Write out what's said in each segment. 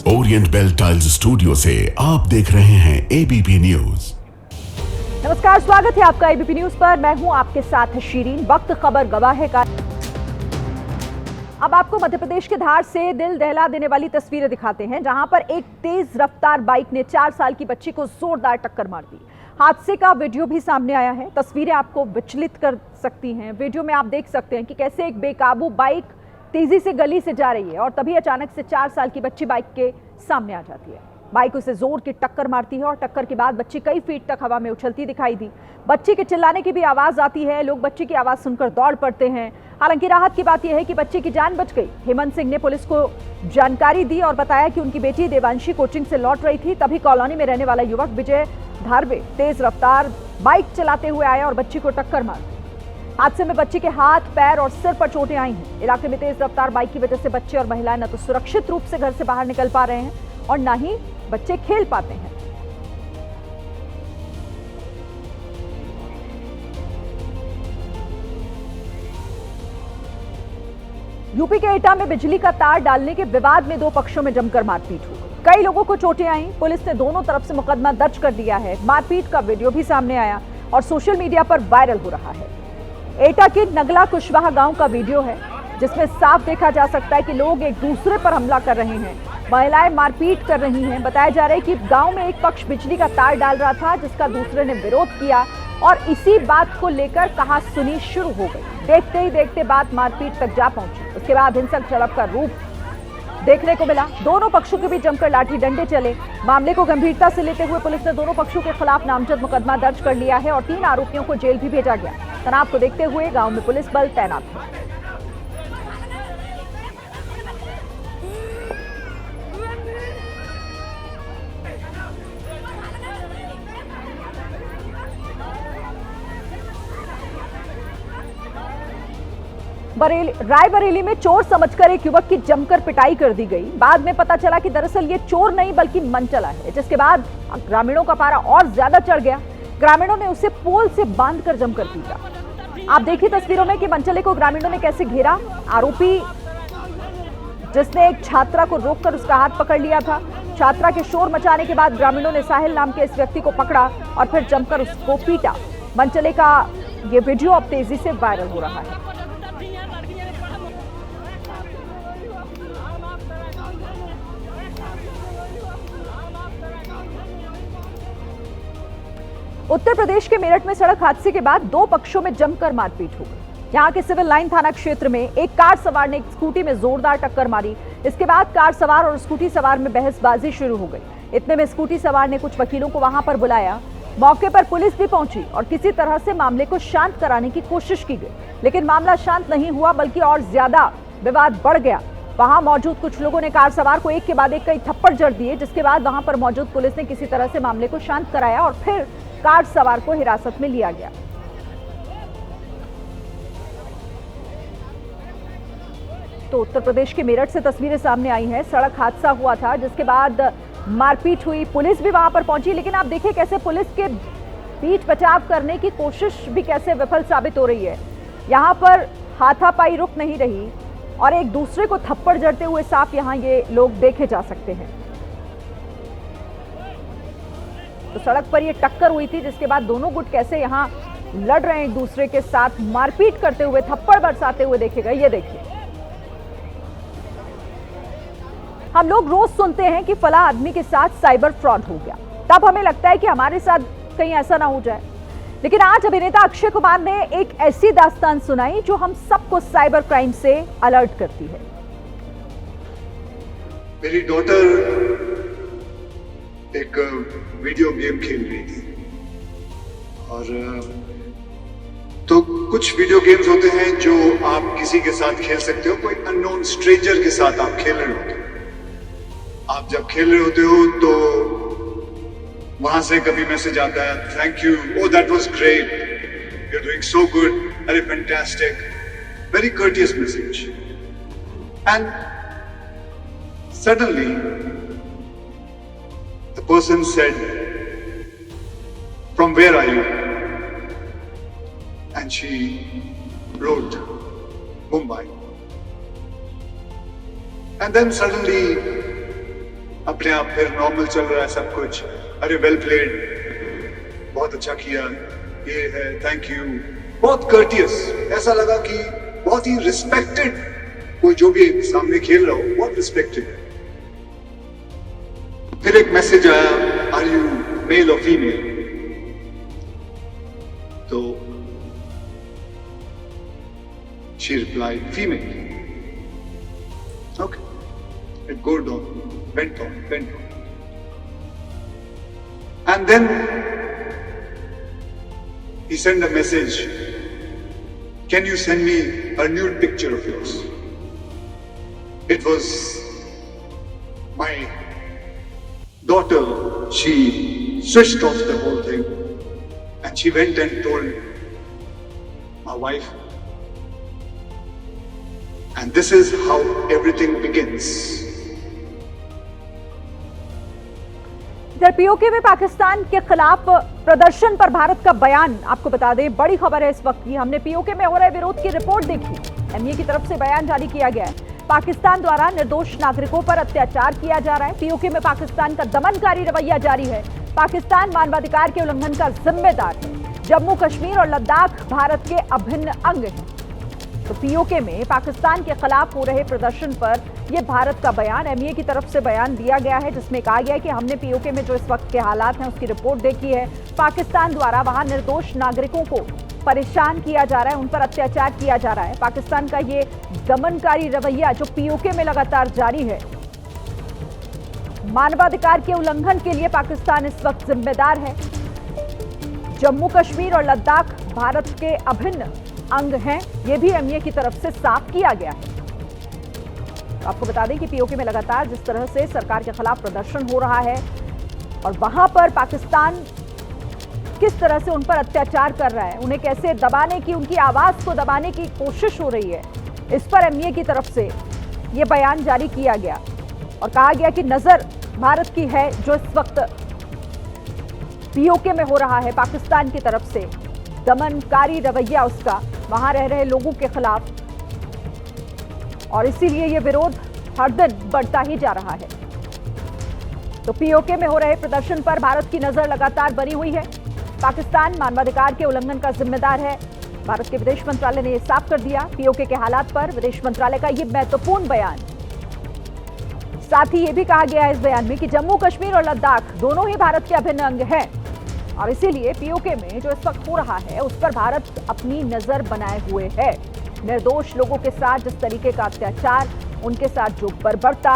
Orient bell tiles studio से आप देख रहे हैं एबीपी न्यूज। नमस्कार, स्वागत है आपका एबीपी न्यूज पर। मैं हूं आपके साथ शीरीन। वक्त खबर गवाह का अब आपको मध्य प्रदेश के धार से दिल दहला देने वाली तस्वीरें दिखाते हैं, जहां पर एक तेज रफ्तार बाइक ने 4 साल की बच्ची को जोरदार टक्कर मार दी। हादसे का वीडियो भी सामने आया है। तस्वीरें आपको विचलित कर सकती हैं। वीडियो में आप देख सकते हैं कि कैसे एक बेकाबू बाइक तेजी से गली से जा रही है और तभी अचानक से 4 साल की बच्ची बाइक के सामने आ जाती है। बाइक उसे जोर की टक्कर मारती है और टक्कर के बाद बच्ची कई फीट तक हवा में उछलती दिखाई दी। बच्ची के चिल्लाने की भी आवाज आती है। लोग बच्ची की आवाज सुनकर दौड़ पड़ते हैं। हालांकि राहत की बात यह है कि बच्ची की जान बच गई। हेमंत सिंह ने पुलिस को जानकारी दी और बताया कि उनकी बेटी देवांशी कोचिंग से लौट रही थी, तभी कॉलोनी में रहने वाला युवक विजय धारवे तेज रफ्तार बाइक चलाते हुए आया और बच्ची को टक्कर मार दी। हादसे में बच्ची के हाथ, पैर और सिर पर चोटें आई हैं। इलाके में तेज रफ्तार बाइक की वजह से बच्चे और महिलाएं न तो सुरक्षित रूप से घर से बाहर निकल पा रहे हैं और न ही बच्चे खेल पाते हैं। यूपी के एटा में बिजली का तार डालने के विवाद में 2 पक्षों में जमकर मारपीट हुई। कई लोगों को चोटें आईं। पुलिस ने दोनों तरफ से मुकदमा दर्ज कर दिया है। मारपीट का वीडियो भी सामने आया और सोशल मीडिया पर वायरल हो रहा है। एटा के नगला कुशवाहा गांव का वीडियो है, जिसमें साफ देखा जा सकता है कि लोग एक दूसरे पर हमला कर रहे हैं। महिलाएं मारपीट कर रही हैं। बताया जा रहा है कि गांव में एक पक्ष बिजली का तार डाल रहा था, जिसका दूसरे ने विरोध किया और इसी बात को लेकर कहासुनी शुरू हो गई। देखते ही देखते बात मारपीट तक जा पहुंची। उसके बाद हिंसक झड़प का रूप देखने को मिला। दोनों पक्षों के बीच जमकर लाठी डंडे चले। मामले को गंभीरता से लेते हुए पुलिस ने दोनों पक्षों के खिलाफ नामजद मुकदमा दर्ज कर लिया है और 3 आरोपियों को जेल भी भेजा गया। तनाव को देखते हुए गांव में पुलिस बल तैनात है। रायबरेली में चोर समझकर एक युवक की जमकर पिटाई कर दी गई। बाद में पता चला कि दरअसल ये चोर नहीं बल्कि मनचला है, जिसके बाद ग्रामीणों का पारा और ज्यादा चढ़ गया। ग्रामीणों ने उसे पोल से बांधकर जमकर पीटा। आप देखिए तस्वीरों में कि मनचले को ग्रामीणों ने कैसे घेरा। आरोपी, जिसने एक छात्रा को रोककर उसका हाथ पकड़ लिया था, छात्रा के शोर मचाने के बाद ग्रामीणों ने साहिल नाम के इस व्यक्ति को पकड़ा और फिर जमकर उसको पीटा। मनचले का ये वीडियो अब तेजी से वायरल हो रहा है। उत्तर प्रदेश के मेरठ में सड़क हादसे के बाद 2 पक्षों में जमकर मारपीट हो गई। यहां के सिविल लाइन थाना क्षेत्र में एक कार सवार ने एक स्कूटी में जोरदार टक्कर मारी। इसके बाद कार सवार और स्कूटी सवार में बहसबाजी शुरू हो गई। इतने में स्कूटी सवार ने कुछ वकीलों को वहां पर बुलाया। मौके पर पुलिस भी पहुंची और किसी तरह से मामले को शांत कराने की कोशिश की गई, लेकिन मामला शांत नहीं हुआ बल्कि और ज्यादा विवाद बढ़ गया। वहां मौजूद कुछ लोगों ने कार सवार को एक के बाद एक कई थप्पड़ जड़ दिए, जिसके बाद वहां पर मौजूद पुलिस ने किसी तरह से मामले को शांत कराया और फिर कार सवार को हिरासत में लिया गया। तो उत्तर प्रदेश के मेरठ से तस्वीरें सामने आई हैं। सड़क हादसा हुआ था, जिसके बाद मारपीट हुई। पुलिस भी वहां पर पहुंची, लेकिन आप देखिए कैसे पुलिस के पीठ बचाव करने की कोशिश भी कैसे विफल साबित हो रही है। यहां पर हाथापाई रुक नहीं रही और एक दूसरे को थप्पड़ जड़ते हुए साफ यहां ये लोग देखे जा सकते हैं। तो सड़क पर ये टक्कर हुई थी, जिसके बाद दोनों गुट कैसे यहां लड़ रहे हैं एक दूसरे के साथ, मारपीट करते हुए, थप्पड़ बरसाते हुए देखे गए। ये देखिए, हम लोग रोज सुनते हैं कि फला आदमी के साथ साइबर फ्रॉड हो गया, तब हमें लगता है कि हमारे साथ कहीं ऐसा ना हो जाए। लेकिन आज अभिनेता अक्षय कुमार ने एक ऐसी दास्तान सुनाई जो हम सबको साइबर क्राइम से अलर्ट करती है। मेरी डॉटर एक वीडियो गेम खेल रही थी और तो कुछ वीडियो गेम्स होते हैं जो आप किसी के साथ खेल सकते हो, कोई अननोन स्ट्रेंजर के साथ आप खेल रहे होते हो। आप जब खेल रहे होते हो तो वहां से कभी मैसेज आता है, thank you, oh that was great, you are doing so good, अरे fantastic, very courteous message. And suddenly the person said, from where are you? And she wrote Mumbai. And then suddenly अपने आप फिर normal चल रहा है सब कुछ। अरे वेल प्लेड, बहुत अच्छा किया, ये है, थैंक यू, बहुत कर्टियस। ऐसा लगा कि बहुत ही रिस्पेक्टेड, कोई जो भी सामने खेल रहा हो बहुत रिस्पेक्टेड। फिर एक मैसेज आया, आर यू मेल और फीमेल? तो she replied female. Okay, it went on. And then he sent a message, can you send me a nude picture of yours? It was my daughter. She switched off the whole thing and she went and told my wife, and this is how everything begins. इधर PoK में पाकिस्तान के खिलाफ प्रदर्शन पर भारत का बयान, आपको बता दें बड़ी खबर है इस वक्त की। हमने पीओके में हो रहे विरोध की रिपोर्ट देखी। एमईए की तरफ से बयान जारी किया गया है। पाकिस्तान द्वारा निर्दोष नागरिकों पर अत्याचार किया जा रहा है। पीओके में पाकिस्तान का दमनकारी रवैया जारी है। पाकिस्तान मानवाधिकार के उल्लंघन का जिम्मेदार है। जम्मू कश्मीर और लद्दाख भारत के अभिन्न अंग हैं। तो पीओके में पाकिस्तान के खिलाफ हो रहे प्रदर्शन पर यह भारत का बयान, एमईए की तरफ से बयान दिया गया है, जिसमें कहा गया है कि हमने पीओके में जो इस वक्त के हालात हैं उसकी रिपोर्ट देखी है। पाकिस्तान द्वारा वहां निर्दोष नागरिकों को परेशान किया जा रहा है, उन पर अत्याचार किया जा रहा है। पाकिस्तान का ये दमनकारी रवैया जो पीओके में लगातार जारी है, मानवाधिकार के उल्लंघन के लिए पाकिस्तान इस वक्त जिम्मेदार है। जम्मू कश्मीर और लद्दाख भारत के अभिन्न अंग हैं, ये भी एमईए की तरफ से साफ किया गया है। तो आपको बता दें कि पीओके में लगातार जिस तरह से सरकार के खिलाफ प्रदर्शन हो रहा है और वहां पर पाकिस्तान किस तरह से उन पर अत्याचार कर रहा है, उन्हें कैसे दबाने की, उनकी आवाज को दबाने की कोशिश हो रही है, इस पर एमईए की तरफ से यह बयान जारी किया गया और कहा गया कि नजर भारत की है जो इस वक्त पीओके में हो रहा है पाकिस्तान की तरफ से दमनकारी रवैया उसका वहां रह रहे लोगों के खिलाफ, और इसीलिए यह विरोध हर दिन बढ़ता ही जा रहा है। तो पीओके में हो रहे प्रदर्शन पर भारत की नजर लगातार बनी हुई है। पाकिस्तान मानवाधिकार के उल्लंघन का जिम्मेदार है। भारत के विदेश मंत्रालय ने यह साफ कर दिया पीओके के हालात पर, विदेश मंत्रालय का यह महत्वपूर्ण बयान। साथ ही यह भी कहा गया है इस बयान में कि जम्मू कश्मीर और लद्दाख दोनों ही भारत के अभिन्न अंग हैं और इसीलिए पीओके में जो इस वक्त हो रहा है उस पर भारत अपनी नजर बनाए हुए है। निर्दोष लोगों के साथ जिस तरीके का अत्याचार, उनके साथ जो बर्बरता,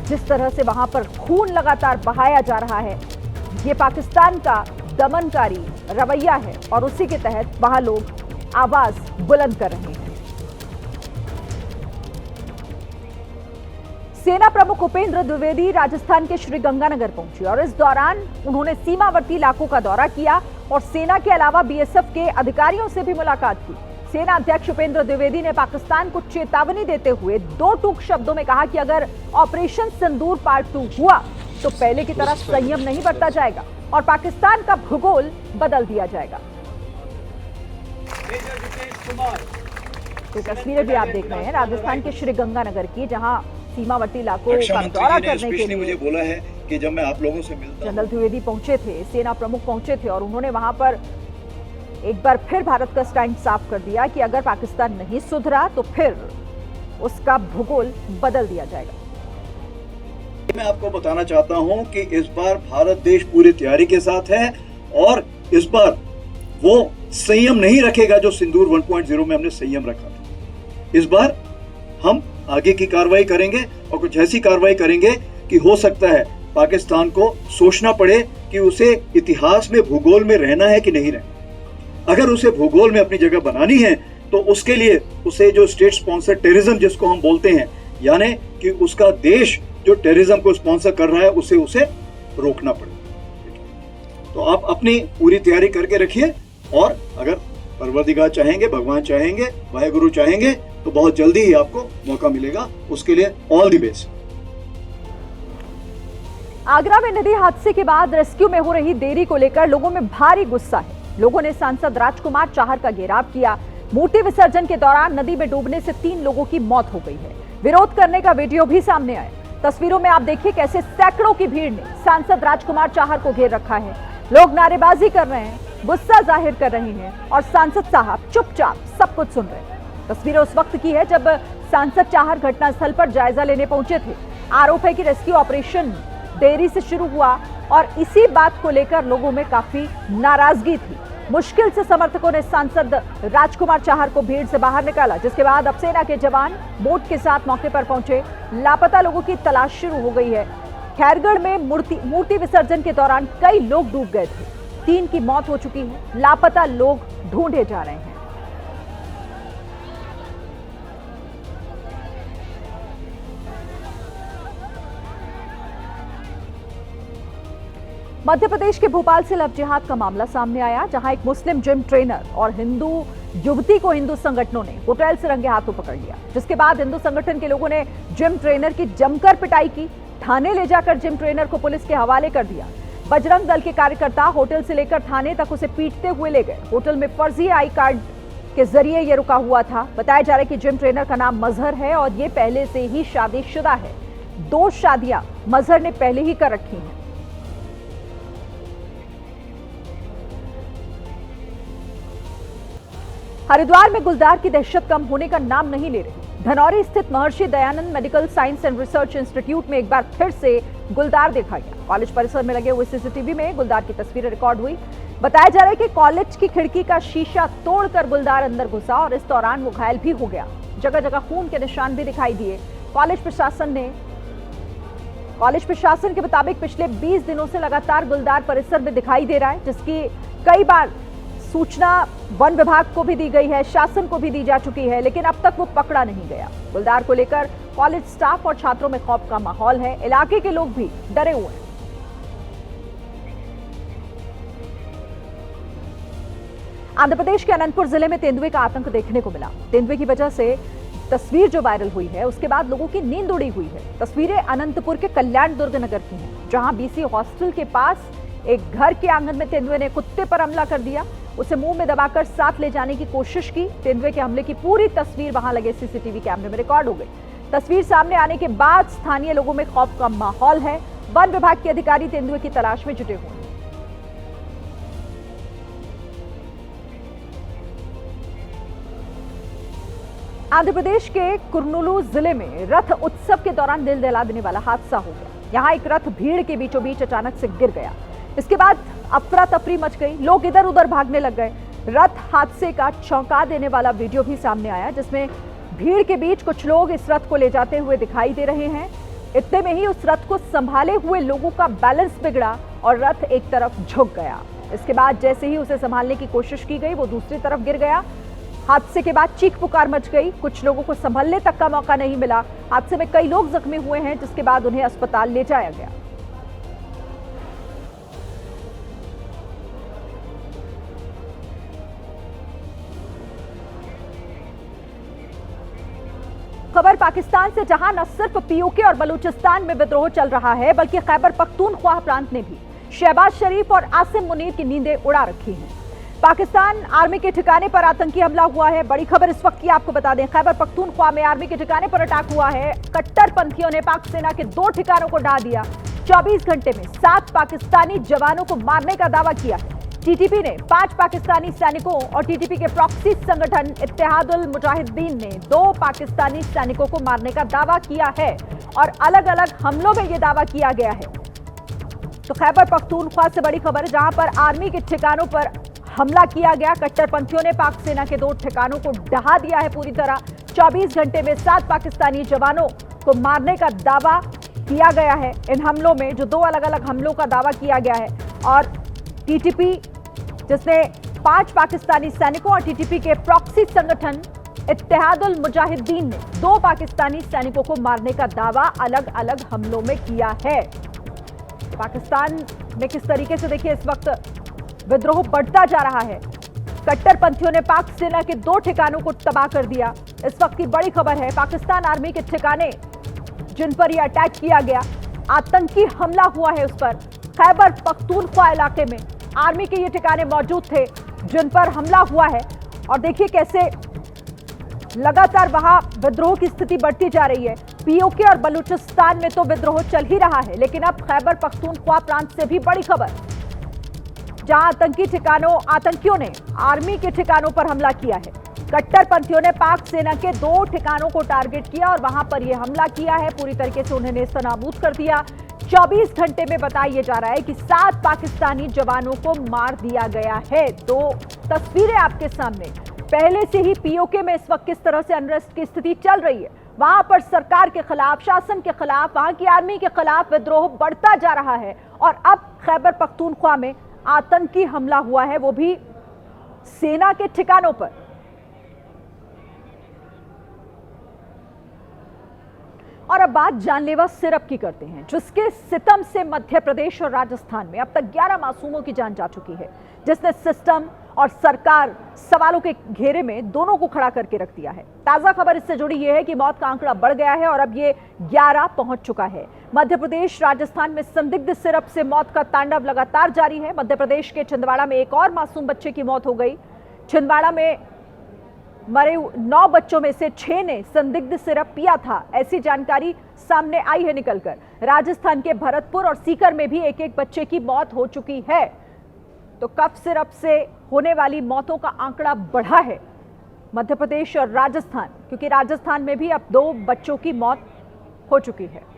जिस तरह से वहां पर खून लगातार बहाया जा रहा है, ये पाकिस्तान का दमनकारी रवैया है और उसी के तहत वहां लोग आवाज बुलंद कर रहे हैं। सेना प्रमुख उपेंद्र द्विवेदी राजस्थान के श्रीगंगानगर पहुंचे और इस दौरान उन्होंने सीमावर्ती इलाकों का दौरा किया और सेना के अलावा बीएसएफ के अधिकारियों से भी मुलाकात की। सेना अध्यक्ष उपेंद्र द्विवेदी ने पाकिस्तान को चेतावनी देते हुए दो टूक शब्दों में कहा कि अगर ऑपरेशन सिंदूर पार्ट 2 हुआ तो पहले की तरह संयम नहीं बरता जाएगा और पाकिस्तान का भूगोल बदल दिया जाएगा। तो तस्वीरें भी आप देख रहे हैं राजस्थान के श्रीगंगानगर की, जहां सीमावर्ती इलाकों का दौरा करने के लिए मुझे बोला है कि जब मैं आप लोगों से मिलता जनरल द्विवेदी पहुंचे थे, सेना प्रमुख पहुंचे थे और उन्होंने वहां पर एक बार फिर भारत का स्टैंड साफ कर दिया कि अगर पाकिस्तान नहीं सुधरा तो फिर उसका भूगोल बदल दिया जाएगा। मैं आपको बताना चाहता हूं कि इस बार भारत देश पूरी तैयारी के साथ है और इस बार वो संयम नहीं रखेगा जो सिंदूर 1.0 में हमने संयम रखा था। इस बार हम आगे की कार्रवाई करेंगे और कुछ ऐसी कार्रवाई करेंगे कि हो सकता है पाकिस्तान को सोचना पड़े कि उसे इतिहास में, भूगोल में रहना है कि नहीं रहना। अगर उसे भूगोल में अपनी जगह बनानी है तो उसके लिए उसे जो स्टेट स्पॉन्सर टेररिज्म जिसको हम बोलते हैं, यानी कि उसका देश जो टेररिज्म को स्पॉन्सर कर रहा है उसे रोकना पड़े। तो आप अपनी पूरी तैयारी करके रखिए और अगर परवरदिगार चाहेंगे, भगवान चाहेंगे, वाहेगुरु चाहेंगे तो बहुत जल्दी ही आपको मौका मिलेगा। उसके लिए ऑल द बेस्ट। आगरा में नदी हादसे के बाद रेस्क्यू में हो रही देरी को लेकर लोगों में भारी गुस्सा है। लोगों ने सांसद राजकुमार चाहर का घेराव किया। मूर्ति विसर्जन के दौरान नदी में डूबने से 3 लोगों की मौत हो गई है। विरोध करने का वीडियो भी सामने आया। तस्वीरों में आप देखिए कैसे सैकड़ों की भीड़ ने सांसद राजकुमार चाहर को घेर रखा है। लोग नारेबाजी कर रहे हैं, गुस्सा जाहिर कर रहे हैं और सांसद साहब चुपचाप सब कुछ सुन रहे हैं। तस्वीरें उस वक्त की है जब सांसद चाहर घटनास्थल पर जायजा लेने पहुंचे थे। आरोप है कि रेस्क्यू ऑपरेशन देरी से शुरू हुआ और इसी बात को लेकर लोगों में काफी नाराजगी थी। मुश्किल से समर्थकों ने सांसद राजकुमार चाहर को भीड़ से बाहर निकाला, जिसके बाद अब सेना के जवान बोट के साथ मौके पर पहुंचे। लापता लोगों की तलाश शुरू हो गई है। खैरगढ़ में मूर्ति विसर्जन के दौरान कई लोग डूब गए थे। 3 की मौत हो चुकी है। लापता लोग ढूंढे जा रहे हैं। मध्य प्रदेश के भोपाल से लव जिहाद का मामला सामने आया, जहां एक मुस्लिम जिम ट्रेनर और हिंदू युवती को हिंदू संगठनों ने होटल से रंगे हाथों पकड़ लिया, जिसके बाद हिंदू संगठन के लोगों ने जिम ट्रेनर की जमकर पिटाई की। थाने ले जाकर जिम ट्रेनर को पुलिस के हवाले कर दिया। बजरंग दल के कार्यकर्ता होटल से लेकर थाने तक उसे पीटते हुए ले गए। होटल में फर्जी आई कार्ड के जरिए ये रुका हुआ था। बताया जा रहा है कि जिम ट्रेनर का नाम मजहर है और ये पहले से ही शादीशुदा है। 2 शादियां मजहर ने पहले ही कर रखी हैं। हरिद्वार में गुलदार की दहशत कम होने का नाम नहीं ले रही। धनौरी स्थित Maharshi Dayanand medical science and research institute में एक बार फिर से गुलदार देखा गया। कॉलेज परिसर में लगे हुए सीसीटीवी में गुलदार की तस्वीरें रिकॉर्ड हुई। बताया जा रहा है कि कॉलेज की खिड़की का शीशा तोड़कर गुलदार अंदर घुसा और इस दौरान वो घायल भी हो गया। जगह जगह खून के निशान भी दिखाई दिए। कॉलेज प्रशासन के मुताबिक पिछले 20 दिनों से लगातार गुलदार परिसर में दिखाई दे रहा है, जिसकी कई बार सूचना वन विभाग को भी दी गई है, शासन को भी दी जा चुकी है, लेकिन अब तक वो पकड़ा नहीं गया। गुलदार को लेकर कॉलेज स्टाफ और छात्रों में खौफ का माहौल है। इलाके के लोग भी डरे हुए हैं। आंध्र प्रदेश के अनंतपुर जिले में तेंदुए का आतंक देखने को मिला। तेंदुए की वजह से तस्वीर जो वायरल हुई है, उसके बाद लोगों की नींद उड़ी हुई है। तस्वीरें अनंतपुर के कल्याण दुर्ग नगर की हैं, जहां बीसी हॉस्टल के पास एक घर के आंगन में तेंदुए ने कुत्ते पर हमला कर दिया। उसे मुंह में दबाकर साथ ले जाने की कोशिश की। तेंदुए के हमले की पूरी तस्वीर वहां लगे सीसीटीवी कैमरे में रिकॉर्ड हो गई। तस्वीर सामने आने के बाद स्थानीय लोगों में खौफ का माहौल है। वन विभाग के अधिकारी तेंदुए की तलाश में जुटे हुए हैं। आंध्र प्रदेश के कुर्नूलू जिले में रथ उत्सव के दौरान दिल दहला देने वाला हादसा हो गया। यहां एक रथ भीड़ के बीचों बीच अचानक से गिर गया। इसके बाद अफरा तफरी मच गई। लोग इधर उधर भागने लग गए। रथ हादसे का चौंका देने वाला वीडियो भी सामने आया, जिसमें भीड़ के बीच कुछ लोग इस रथ को ले जाते हुए दिखाई दे रहे हैं। इतने में ही उस रथ को संभाले हुए लोगों का बैलेंस बिगड़ा और रथ एक तरफ झुक गया। इसके बाद जैसे ही उसे संभालने की कोशिश की गई, वो दूसरी तरफ गिर गया। हादसे के बाद चीख पुकार मच गई। कुछ लोगों को संभलने तक का मौका नहीं मिला। हादसे में कई लोग जख्मी हुए हैं, जिसके बाद उन्हें अस्पताल ले जाया गया। खबर पाकिस्तान से, जहां न सिर्फ पीओके और बलूचिस्तान में विद्रोह चल रहा है, बल्कि खैबर पख्तूनख्वा प्रांत ने भी शहबाज शरीफ और आसिम मुनीर की नींदें उड़ा रखी हैं। पाकिस्तान आर्मी के ठिकाने पर आतंकी हमला हुआ है। बड़ी खबर इस वक्त की आपको बता दें, खैबर पख्तूनख्वा में आर्मी के ठिकाने पर अटैक हुआ है। कट्टरपंथियों ने पाक सेना के 2 ठिकानों को ढा दिया। 24 घंटे में 7 पाकिस्तानी जवानों को मारने का दावा किया। टीटीपी ने 5 पाकिस्तानी सैनिकों और टीटीपी के प्रॉक्सी संगठन इत्तेहादुल मुजाहिदीन ने 2 पाकिस्तानी सैनिकों को मारने का दावा किया है और अलग अलग हमलों में यह दावा किया गया है। तो खैबर पख्तूनख्वा से बड़ी खबर, जहां पर आर्मी के ठिकानों पर हमला किया गया। कट्टरपंथियों ने पाक सेना के 2 ठिकानों को ढहा दिया है पूरी तरह। 24 घंटे में 7 पाकिस्तानी जवानों को मारने का दावा किया गया है इन हमलों में, जो 2 अलग अलग हमलों का दावा किया गया है। और टीटीपी, जिसने 5 पाकिस्तानी सैनिकों और टीटीपी के प्रॉक्सी संगठन इत्तेहादुल मुजाहिदीन ने 2 पाकिस्तानी सैनिकों को मारने का दावा अलग अलग हमलों में किया है। पाकिस्तान में किस तरीके से देखिए इस वक्त विद्रोह बढ़ता जा रहा है। कट्टरपंथियों ने पाक सेना के 2 ठिकानों को तबाह कर दिया। इस वक्त की बड़ी खबर है, पाकिस्तान आर्मी के ठिकाने जिन पर यह अटैक किया गया, आतंकी हमला हुआ है उस पर। खैबर पख्तूनख्वा इलाके में आर्मी के ये ठिकाने मौजूद थे जिन पर हमला हुआ है। और देखिए कैसे लगातार वहां विद्रोह की स्थिति बढ़ती जा रही है। पीओके और बलूचिस्तान में तो विद्रोह चल ही रहा है, लेकिन अब खैबर पख्तूनख्वा प्रांत से भी बड़ी खबर, जहां आतंकियों ने आर्मी के ठिकानों पर हमला किया है। कट्टरपंथियों ने पाक सेना के 2 ठिकानों को टारगेट किया और वहां पर यह हमला किया है। पूरी तरीके से उन्हें नेस्तनाबूद कर दिया। 24 घंटे में बताया जा रहा है कि 7 पाकिस्तानी जवानों को मार दिया गया है। तो तस्वीरें आपके सामने, पहले से ही पीओके में इस वक्त किस तरह से अनरेस्ट की स्थिति चल रही है। वहां पर सरकार के खिलाफ, शासन के खिलाफ, वहां की आर्मी के खिलाफ विद्रोह बढ़ता जा रहा है। और अब खैबर पख्तूनख्वा में आतंकी हमला हुआ है, वो भी सेना के ठिकानों पर। और अब बात जानलेवा सिरप की करते हैं, जिसके सितम से मध्य प्रदेश और राजस्थान में अब तक 11 मासूमों की जान जा चुकी है, जिसने सिस्टम और सरकार सवालों के घेरे में दोनों को खड़ा करके रख दिया है। ताजा खबर इससे जुड़ी यह है कि मौत का आंकड़ा बढ़ गया है और अब ये 11 पहुंच चुका है। मध्य प्रदेश, राजस्थान में संदिग्ध सिरप से मौत का तांडव लगातार जारी है। मध्य प्रदेश के छिंदवाड़ा में एक और मासूम बच्चे की मौत हो गई। छिंदवाड़ा में मरे 9 बच्चों में से 6 ने संदिग्ध सिरप पिया था, ऐसी जानकारी सामने आई है निकलकर। राजस्थान के भरतपुर और सीकर में भी एक बच्चे की मौत हो चुकी है। तो कफ सिरप से होने वाली मौतों का आंकड़ा बढ़ा है मध्य प्रदेश और राजस्थान, क्योंकि राजस्थान में भी अब 2 बच्चों की मौत हो चुकी है।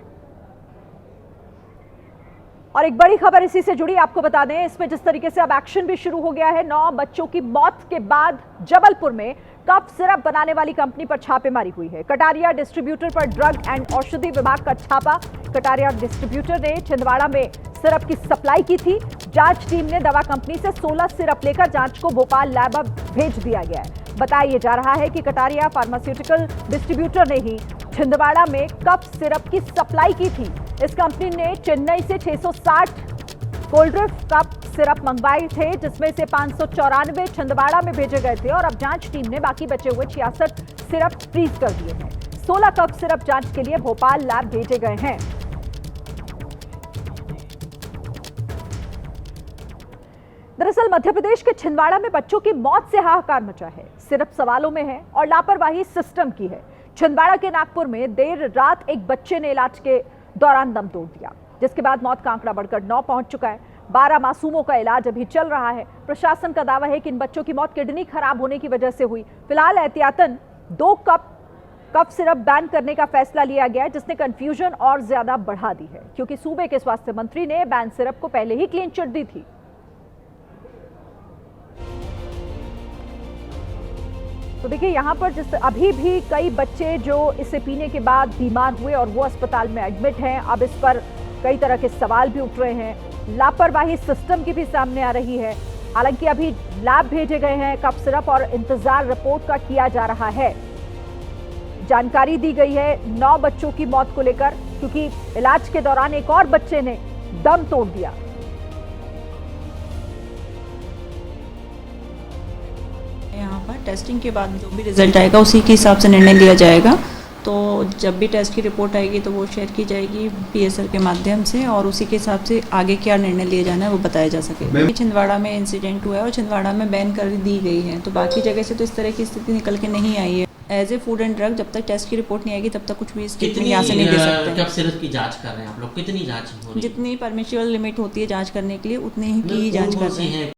और एक बड़ी खबर इसी से जुड़ी आपको बता दें, इसमें जिस तरीके से अब एक्शन भी शुरू हो गया है। 9 बच्चों की मौत के बाद जबलपुर में कफ सिरप बनाने वाली कंपनी पर छापेमारी हुई है। कटारिया डिस्ट्रीब्यूटर पर ड्रग एंड औषधि विभाग का छापा। कटारिया डिस्ट्रीब्यूटर ने छिंदवाड़ा में सिरप की सप्लाई की थी। जांच टीम ने दवा कंपनी से 16 सिरप लेकर जांच को भोपाल लैब भेज दिया गया है। बताया जा रहा है कि कटारिया फार्मास्यूटिकल डिस्ट्रीब्यूटर ने ही छिंदवाड़ा में कफ सिरप की सप्लाई की थी। इस कंपनी ने चेन्नई से 660 कोल्ड ड्रिंक कप सिरप मंगवाए थे, जिसमें से 594 छिंदवाड़ा में भेजे गए थे और अब जांच टीम ने बाकी बचे हुए 66 सिरप फ्रीज कर दिए हैं। 16 कप सिरप जांच के लिए भोपाल लैब भेजे गए हैं। दरअसल मध्य प्रदेश के छिंदवाड़ा में बच्चों की मौत से हाहाकार मचा है। सिर्फ सवालों में है और लापरवाही सिस्टम की है। छिंदवाड़ा के नागपुर में देर रात एक बच्चे ने इलाज के दौरान दम तोड़ दिया, जिसके बाद मौत का आंकड़ा बढ़कर 9 पहुंच चुका है। 12 मासूमों का इलाज अभी चल रहा है। प्रशासन का दावा है कि इन बच्चों की मौत किडनी खराब होने की वजह से हुई। फिलहाल एहतियातन 2 कप सिरप बैन करने का फैसला लिया गया है, जिसने कंफ्यूजन और ज्यादा बढ़ा दी है, क्योंकि सूबे के स्वास्थ्य मंत्री ने बैन सिरप को पहले ही क्लीन चिट दी थी। तो देखिए यहाँ पर अभी भी कई बच्चे जो इसे पीने के बाद बीमार हुए और वो अस्पताल में एडमिट हैं। अब इस पर कई तरह के सवाल भी उठ रहे हैं। लापरवाही सिस्टम की भी सामने आ रही है। हालांकि अभी लैब भेजे गए हैं कफ सिरप और इंतजार रिपोर्ट का किया जा रहा है। जानकारी दी गई है 9 बच्चों की मौत को लेकर, क्योंकि इलाज के दौरान एक और बच्चे ने दम तोड़ दिया। यहाँ पर टेस्टिंग के बाद जो भी रिजल्ट आएगा उसी के हिसाब से निर्णय लिया जाएगा। तो जब भी टेस्ट की रिपोर्ट आएगी तो वो शेयर की जाएगी पीएसएल के माध्यम से, और उसी के हिसाब से आगे क्या निर्णय लिया जाना है वो बताया जा सकेगा। छिंदवाड़ा में इंसिडेंट हुआ है और छिंदवाड़ा में बैन कर दी गई है, तो बाकी जगह से तो इस तरह की स्थिति निकल के नहीं आई है। As a food and drug जब तक टेस्ट की रिपोर्ट नहीं आएगी तब तक कुछ भी स्टेटमेंट यहाँ से नहीं दे सकते। कब सिरप की जांच कर रहे हैं आप लोग? कितनी जांच हो रही है? जितनी परमिशिबल लिमिट होती है जांच करने के लिए उतनी ही की जांच कर रहे हैं।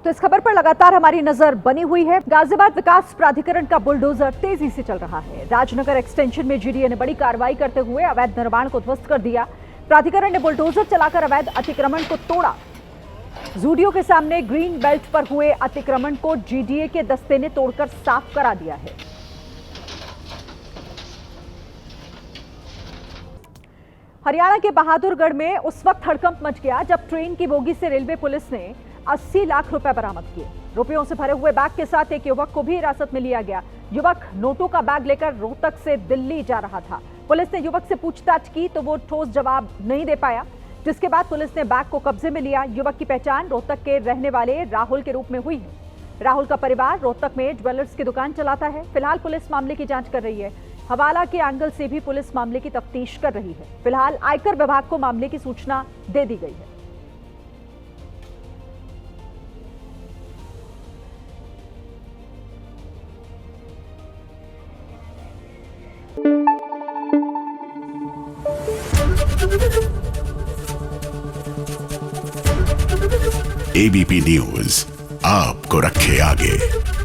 तो इस खबर पर लगातार हमारी नजर बनी हुई है। गाजियाबाद विकास प्राधिकरण का बुलडोजर तेजी से चल रहा है। राजनगर एक्सटेंशन में जीडीए ने बड़ी कार्रवाई करते हुए अवैध निर्माण को ध्वस्त कर दिया। प्राधिकरण ने बुलडोजर चलाकर अवैध अतिक्रमण को तोड़ा। जूडियो के सामने ग्रीन बेल्ट पर हुए अतिक्रमण को जीडीए के दस्ते ने तोड़कर साफ करा दिया है। हरियाणा के बहादुरगढ़ में उस वक्त हड़कंप मच गया जब ट्रेन की बोगी से रेलवे पुलिस ने 80 लाख रुपए बरामद किए। रुपयों से भरे हुए बैग के साथ एक युवक को भी हिरासत में लिया गया। युवक नोटों का बैग लेकर रोहतक से दिल्ली जा रहा था। पुलिस ने युवक से पूछताछ की तो वो ठोस जवाब नहीं दे पाया, जिसके बाद पुलिस ने बैग को कब्जे में लिया। युवक की पहचान रोहतक के रहने वाले राहुल के रूप में हुई है। राहुल का परिवार रोहतक में ज्वेलर्स की दुकान चलाता है। फिलहाल पुलिस मामले की जांच कर रही है। हवाला के एंगल से भी पुलिस मामले की तफ्तीश कर रही है। फिलहाल आयकर विभाग को मामले की सूचना दे दी गई है। एबीपी न्यूज आपको रखे आगे।